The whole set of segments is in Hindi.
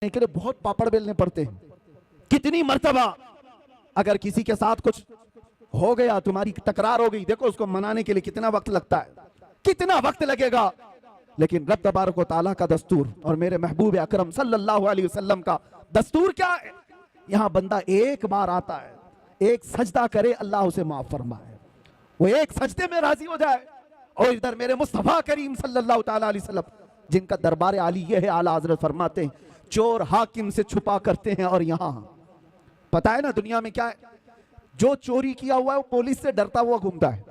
के लिए बहुत पापड़ बेलने पड़ते हैं। कितनी मर्तबा अगर किसी के साथ कुछ हो गया, तुम्हारी तकरार हो गई, देखो उसको मनाने के लिए कितना वक्त लगता है, कितना वक्त लगेगा। लेकिन रब तबारक व तआला का दस्तूर और मेरे महबूब अकरम सल्लल्लाहु अलैहि वसल्लम का दस्तूर क्या है? यहां बंदा एक बार आता है, एक सजदा करे, अल्लाह उसे माफ फरमाए, वो एक सजदे में राजी हो जाए। और इधर मेरे मुस्तफा करीम सल्लल्लाहु ताला अलैहि वसल्लम, जिनका दरबार आली ये है, आला हजरत फरमाते हैं चोर हाकिम से छुपा करते हैं। और यहां पता है ना दुनिया में क्या है, जो चोरी किया हुआ है वो पुलिस से डरता हुआ घूमता है,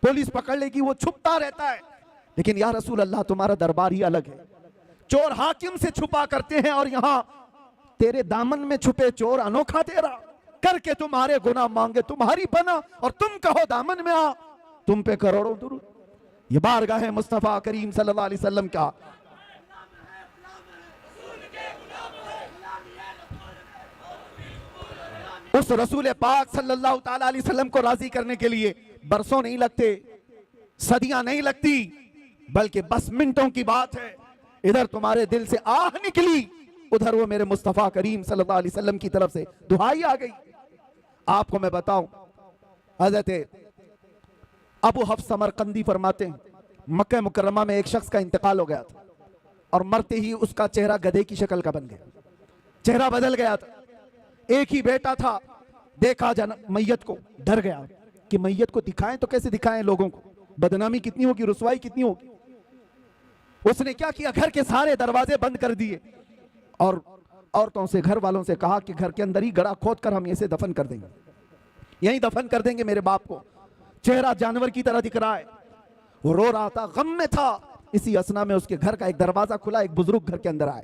पुलिस पकड़ लेगी वो छुपता रहता है। लेकिन या रसूल अल्लाह तुम्हारा दरबार ही अलग है, चोर हाकिम से छुपा करते हैं और यहां तेरे दामन में छुपे चोर अनोखा तेरा करके तुम्हारे गुनाह मांगे तुम्हारी पना और तुम कहो दामन में आ, तुम पे करोड़ों दुरूद। ये बारगाह है मुस्तफा करीम सल्लल्लाहु अलैहि वसल्लम का। उस रसूल पाक सल्लल्लाहु ताला अलैहि वसल्लम को राजी करने के लिए बरसों नहीं लगते, सदियां नहीं लगती, बल्कि बस मिनटों की बात है। इधर तुम्हारे दिल से आह निकली, उधर वो मेरे मुस्तफा करीम सल्लल्लाहु अलैहि वसल्लम की तरफ से दुहाई आ गई। आपको मैं बताऊं, हज़रत अबू हफ्स समरकंदी फरमाते हैं मक्का मुकर्रमा में एक शख्स का इंतकाल हो गया था और मरते ही उसका चेहरा गधे की शक्ल का बन गया, चेहरा बदल गया था। एक ही बेटा था, देखा मैयत को, डर गया कि मैयत को दिखाएं तो कैसे दिखाएं लोगों को, बदनामी कितनी होगी, रुसवाई कितनी होगी। उसने क्या किया, घर के सारे दरवाजे बंद कर दिए और औरतों से, घर वालों से कहा कि घर के अंदर ही गड़ा खोद कर हम इसे दफन कर देंगे, यहीं दफन कर देंगे मेरे बाप को। चेहरा जानवर की तरह दिख रहा है, वो रो रहा था, गम में था। इसी असना में उसके घर का एक दरवाजा खुला, एक बुजुर्ग घर के अंदर आए,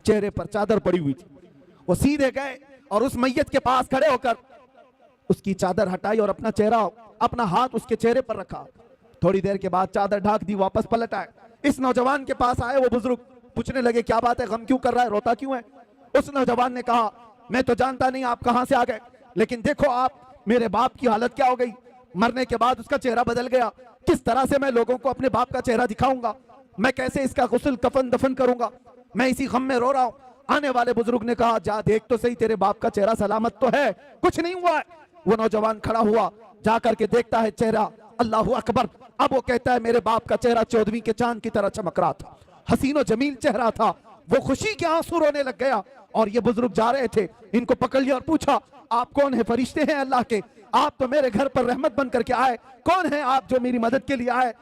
चेहरे पर चादर पड़ी हुई थी। वो सीधे गए और उस मैयत के पास खड़े होकर उसकी चादर हटाई और अपना चेहरा, अपना हाथ उसके चेहरे पर रखा। थोड़ी देर के बाद चादर ढाक दी, वापस पलट आए। इस नौजवान के पास आए वो बुजुर्ग, पूछने लगे क्या बात है, गम क्यों कर रहा है, रोता क्यों है? उस नौजवान ने कहा मैं तो जानता नहीं आप कहां से आ गए, लेकिन देखो आप मेरे बाप की हालत क्या हो गई, मरने के बाद उसका चेहरा बदल गया, किस तरह से मैं लोगों को अपने बाप का चेहरा दिखाऊंगा, मैं कैसे इसका गुस्ल कफन दफन करूंगा, मैं इसी गम में रो रहा हूं। आने वाले बुजुर्ग ने कहा जा देख तो सही, तेरे बाप का चेहरा सलामत तो है, कुछ नहीं हुआ है। वो नौजवान खड़ा हुआ, जाकर के देखता है चेहरा, अल्लाहू अकबर। अब वो कहता है मेरे बाप का चेहरा 14वीं के चांद की तरह चमक रहा था, हसीनो जमील चेहरा था। वो खुशी के आंसू रोने लग गया। और ये बुजुर्ग जा रहे थे, इनको पकड़ लिया और पूछा आप कौन है? फरिश्ते हैं अल्लाह के, आप तो मेरे घर पर रहमत बन करके आए, कौन है आप जो मेरी मदद के लिए आए?